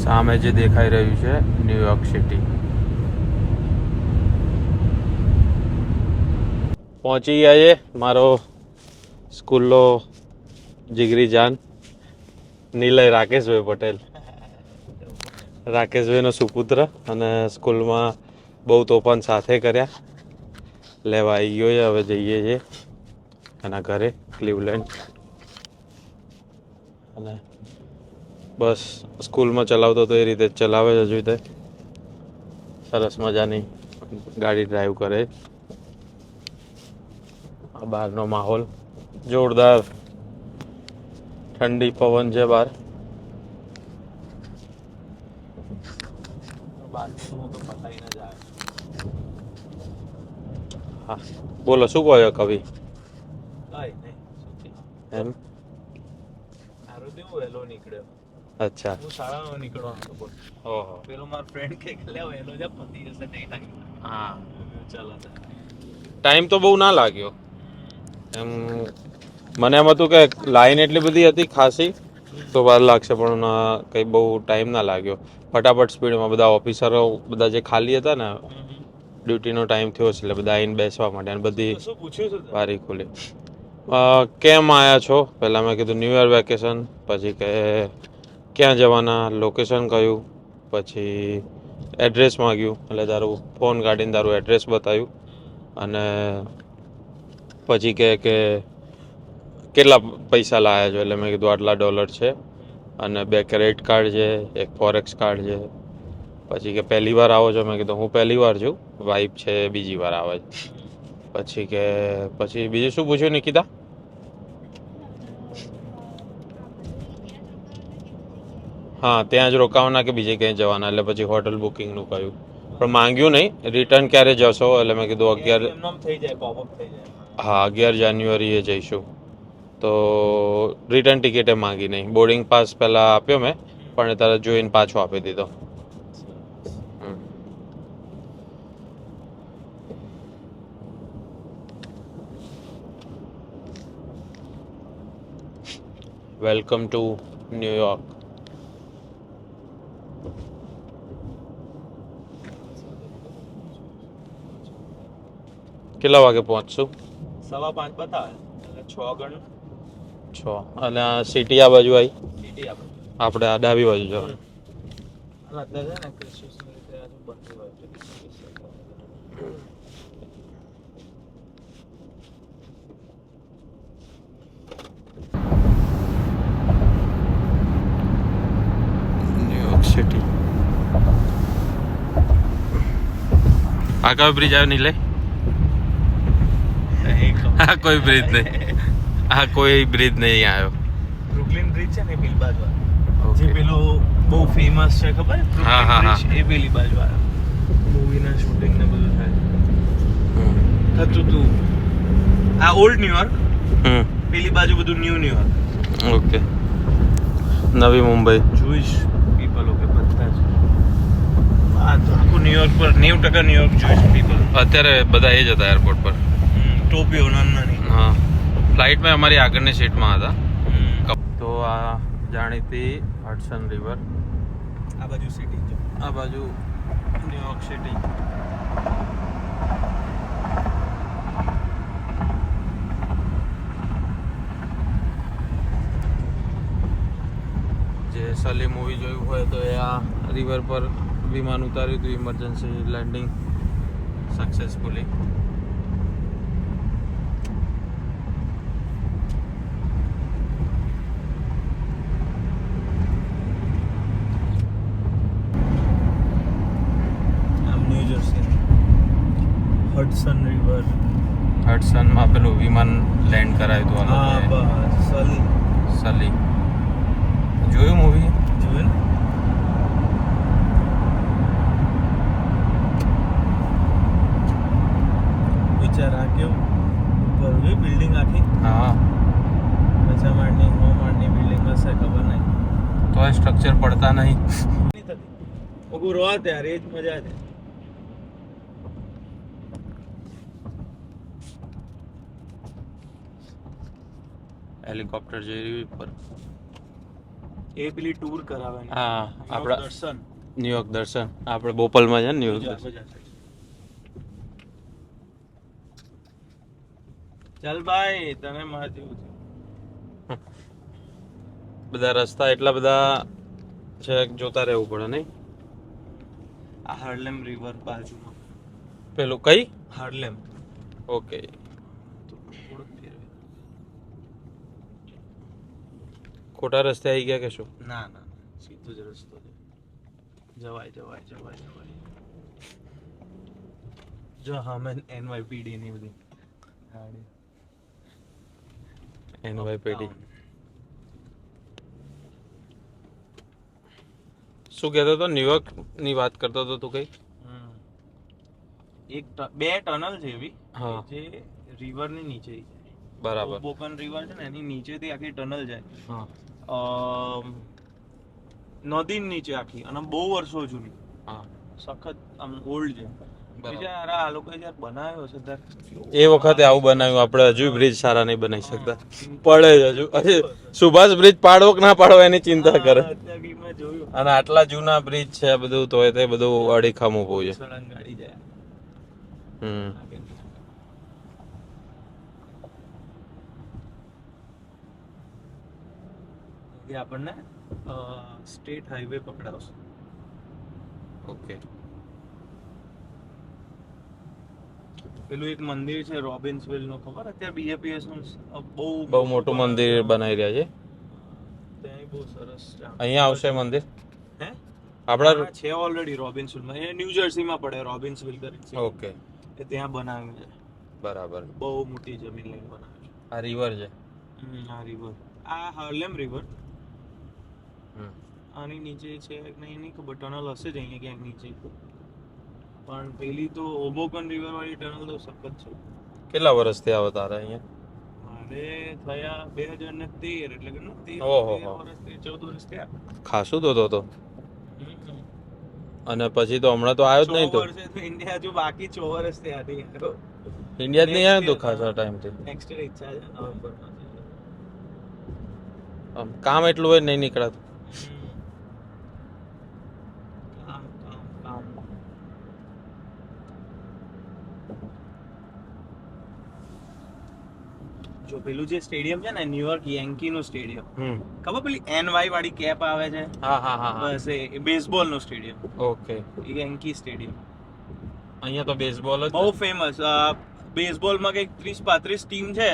સામે જે દેખાઈ રહ્યું છે ન્યુયોર્ક સિટી. પહોંચી ગયા છે મારો સ્કૂલનો જીગરી જાન નિલય રાકેશભાઈ પટેલ, રાકેશભાઈનો સુપુત્ર, અને સ્કૂલમાં બહુ તોફાન સાથે કર્યા. લેવા આવી ગયો છે, હવે જઈએ છીએ એના ઘરે ક્લિવલેન્ડ. અને બસ સ્કૂલમાં ચલાવતો તો એ રીતે જ ચલાવે છે હજુ તે. સરસ મજાની ગાડી ડ્રાઈવ કરે. આ બહારનો માહોલ જોરદાર, ઠંડી પવન છે બહાર. હા બોલો, શું કહો છો કવિ? એમ વહેલો નીકળ્યો. અચ્છા, હું શાળાનો નીકળવાનો હતો. ઓહો. પેલો મારો ફ્રેન્ડ કે લે વહેલો જા, પતી જશે નહીં ટાઈમ. હા, ચાલો ટાઈમ તો બહુ ના લાગ્યો એમ. મને એમ હતું કે લાઈન એટલી બધી હતી ખાસી તો વાર લાગશે, પણ કંઈ બહુ ટાઈમ ના લાગ્યો. ફટાફટ સ્પીડમાં બધા ઓફિસરો બધા જે ખાલી હતા ને, ડ્યુટીનો ટાઈમ થયો છે એટલે બધા આવીને બેસવા માટે, અને બધી શું પૂછ્યું છે? બારી ખુલી. કેમ આવ્યા છો પહેલાં મેં કીધું ન્યૂ યર વેકેશન. પછી કે ક્યાં જવાના, લોકેશન કયું, પછી એડ્રેસ માગ્યું, એટલે તારું ફોન કાઢીને તારું એડ્રેસ બતાવ્યું. અને પછી કે કેટલા પૈસા લાવ્યા છો, એટલે મેં કીધું આટલા $, છે, અને 2 ક્રેડિટ કાર્ડ છે, 1 ફોરેક્સ કાર્ડ છે. પછી કે પહેલી વાર આવો છો, મેં કીધું હું પહેલી વાર છું, વાઈફ છે બીજી વાર આવે છે. પછી કે પછી બીજું શું પૂછ્યું નિકિતા? હા, ત્યાં જ રોકાવાના કે બીજે ક્યાંય જવાના, એટલે પછી હોટલ બુકિંગનું કહ્યું, પણ માંગ્યું નહીં. રિટર્ન ક્યારે જશો, એટલે મેં કીધું 11. થઈ જાય, પોપઅપ થઈ જાય. હા, 11 જાન્યુઆરીએ જઈશું. તો રિટર્ન ટિકિટે માંગી નહીં. બોર્ડિંગ પાસ પહેલાં આપ્યો મેં, પણ તરત જોઈને પાછો આપી દીધો. Welcome to New York. કેટલા વાગે પહોંચશું? 5:15 બતાવે, એટલે 6 ગણ. 6. અને સિટી આ બાજુ આવી, સિટી આપણે આ ડાબી બાજુ જવાનું. અત્યારે છે ને ક્રિસ્મસની રીતે આજુ બંધ હોય છે. New York city. આ કયો બ્રિજ આવ્યો નીલે? આ કોઈ બ્રિજ નહીં, આ કોઈ બ્રિજ નહીં આવ્યો. બ્રુકલિન બ્રિજ છે ને પેલી બાજુ જે પેલો બહુ ફેમસ છે, ખબર છે? હા, હા, હા. એ પેલી બાજુ આવ્યો. મૂવીના શૂટિંગ ને બધું થાય થતું હતું. આ ઓલ્ડ ન્યુયોર્ક, પેલી બાજુ બધું ન્યુયોર્ક. ઓકે, નવી મુંબઈ. જોઈશ પીપલ, ઓકે, બધા જ. આ તો આખું ન્યુયોર્ક પર 90% ન્યુયોર્ક જોઈશ પીપલ. અત્યારે બધા એ જ હતા એરપોર્ટ પર. ટોપીઓ નાની. હા, ફ્લાઇટમાં અમારી આગળની સીટમાં હતા. તો આ જાણીતી હડસન રિવર, આ બાજુ સિટી છે, આ બાજુ ન્યુયોર્ક સિટી. જે સલી મૂવી જોયું હોય તો એ આ રિવર પર વિમાન ઉતાર્યું હતું, emergency landing successfully. Hudson river, હડસનમાં પેલું વિમાન લેન્ડ કરાયું હતું. હા બસ સલી. સલી જોયું મૂવી? જોયું ને. વિચાર આ કેવું ઉપર જોઈ બિલ્ડિંગ આખી. હા, 50 માળની 100 માળની બિલ્ડિંગ હશે, ખબર નહીં. તો એ સ્ટ્રક્ચર પડતા નહીં. ઉભું રહો ત્યારે એ જ મજા છે. હેલિકોપ્ટર જઈ રહ્યું પર. એ પેલી ટૂર કરાવે ને. હા આપણા દર્શન ન્યુયોર્ક દર્શન આપણે બોપલમાં છે ને ન્યુયોર્ક દર્શન. ચાલ ભાઈ તને માર જેવું છે. બધા રસ્તા એટલા બધા છે કે જોતા રહેવું પડે નહીં. આ હાર્લેમ રિવર બાજુમાં પેલું કઈ હાર્લેમ ઓકે ખોટા રસ્તે આવી ગયા કે શું? ના ના સીધો જ રસ્તો છે. જવાય જવાય જવાય જવાય. જો હમે એનવાયપીડી ની બધી ગાડી એનવાયપીડી શું કહેતો હતો? ન્યુયોર્ક ની વાત કરતો હતો તું કઈ? એક બે ટનલ છે એવી હા. જે રિવર ની નીચે જાય. બરાબર. બોકન રિવર છે ને એની નીચેથી આખી ટનલ જાય. હા. નદી નીચે આખી અને બહુ વર્ષો જૂની. હા. સખત આમ ઓલ્ડ છે. બીજા આ લોકો જ્યારે બનાવ્યો છે એ વખતે આવું બનાવ્યું. આપણે હજુ બ્રિજ સારા નહીં બનાવી શકતા. પડે જ હજુ. સુભાષ બ્રિજ પાડવો કે ના પાડવો એની ચિંતા કરે. અને આટલા જૂના બ્રિજ છે બધું તોય તે બધું અડીખમ ઊભું છે. ગાડી જાય. આપણને સ્ટેટ હાઈવે પકડાવશે. ઓકે. પેલું એક મંદિર છે રોબિન્સવિલ નું, ખબર અત્યારે બીએપીએસ નું બહુ મોટું મંદિર બનાવી રહ્યા છે. ત્યાં બહુ સરસ છે. અહીંયા આવશે મંદિર? હે આપણા છે ઓલરેડી રોબિન્સવિલ માં. એ ન્યૂ જર્સી માં પડે રોબિન્સવિલ કરીને. ઓકે. એ ત્યાં બનાવ્યું છે. બરાબર. બહુ મોટી જમીન લઈને બનાવ્યું છે. આ રિવર છે. આ રિવર, આ હાર્લેમ રિવર. આની નીચે છે નહીં ખબર, ટનલ હશે જ અહીંયા ક્યાંક નીચે. પણ પેલી તો ઓબોકન રિવર વાળી ટનલ તો સખત છે. કેટલા વર્ષથી આવો તારે અહીંયા? મારે થયા 2013 એટલે કે 14 વર્ષ થયા. ખાસું તો અને પછી તો હમણાં તો આવ્યો જ નહીં. તો ઇન્ડિયા હજુ બાકી 6 વર્ષ થયા નહીં. ઇન્ડિયા જ નહીં આવ્યો તો ખાસા ટાઈમથી. નેક્સ્ટ યર ઈચ્છા છે નવેમ્બરમાં. કામ એટલું હોય નહીં નીકળાતું. જો પેલું જે સ્ટેડિયમ છે ને ન્યુયોર્ક યેન્કી નું સ્ટેડિયમ, ખબર પેલી NY વાળી કેપ આવે છે? હા. બસ એ બેઝબોલ નું સ્ટેડિયમ. ઓકે. યેન્કી સ્ટેડિયમ. અહીંયા તો બેઝબોલ જ બહુ ફેમસ. બેઝબોલ માં કંઈક 30-35 ટીમ છે.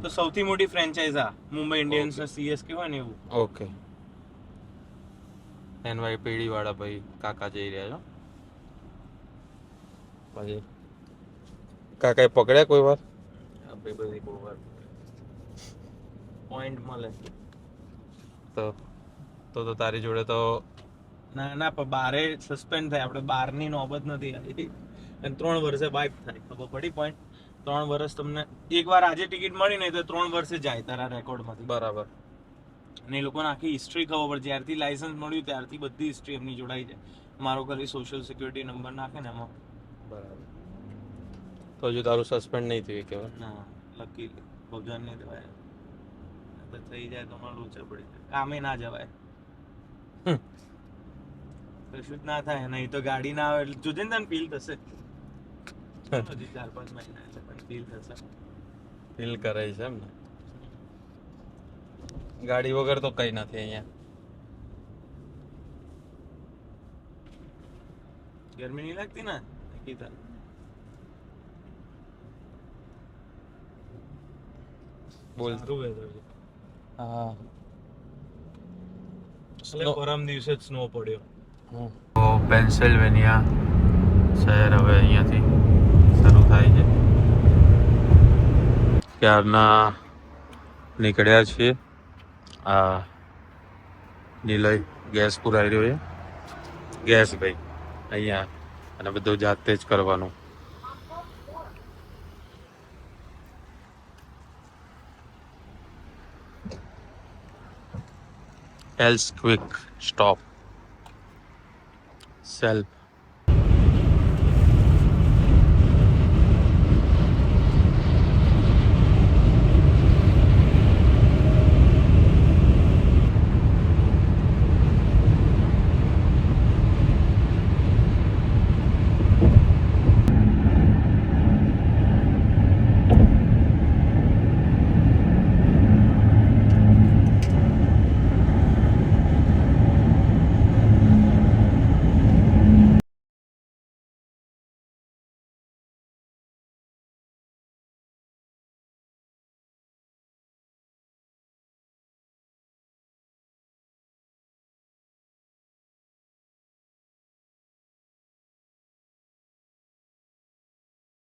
તો સૌથી મોટી ફ્રેન્ચાઇઝ આ મુંબઈ ઇન્ડિયન્સ ને CSK હોય ને એવું. ઓકે. એનવાયપીડી વાળા ભાઈ કાકા જઈ રહ્યા છો. પછી કાકાએ પકડ્યા કોઈ વાર? આપણે બધી બહુ વાર પોઈન્ટ મળે તો તારી જોડે તો ના પણ બારે સસ્પેન્ડ થાય. આપણે બારની નોબત નથી આવી. અને 3 વર્ષે વાઇપ થાય. ખબર પડી પોઈન્ટ? 3 વર્ષ તમને એકવાર આજે ટિકિટ મળી નહીં તો 3 વર્ષે જાય તારા રેકોર્ડમાંથી. બરાબર. અને એ લોકોને આખી હિસ્ટ્રી ખબર પડે. જ્યારથી લાયસન્સ મળ્યું ત્યારથી બધી હિસ્ટ્રી એમની જોડાઈ જાય. મારો ખાલી સોશિયલ સિક્યુરિટી નંબર નાખે ને એમાં. બરાબર. તો હજુ તારું સસ્પેન્ડ નહીં થયું કહેવાય? ના, લકી ભગવાનને દેવાય. તો થઈ જાય તો મારું લોચા પડી જાય. કામે ના જવાય. કશું જ ના થાય. નહીં તો ગાડી ના આવે એટલે જોજે ને તને ફીલ થશે. હજી 4-5 મહિના એટલે પણ ફીલ થશે. ફીલ કરાય છે એમ ને? ગાડી વગર તો કઈ નથી અહીંયા. ગરમી નહીં લાગતી ને કીધા? બોલ. સારું વેધર છે. હા. પરમ દિવસે જ સ્નો પડ્યો. તો પેન્સિલ્વેનિયા શહેર હવે અહીંયાથી શરૂ થાય છે. ક્યારના નીકળ્યા છીએ. આ નિલય ગેસ પુરાઈ રહ્યો છે. ગેસ ભાઈ અહીંયા, અને બધું જાતે જ કરવાનું. else quick stop self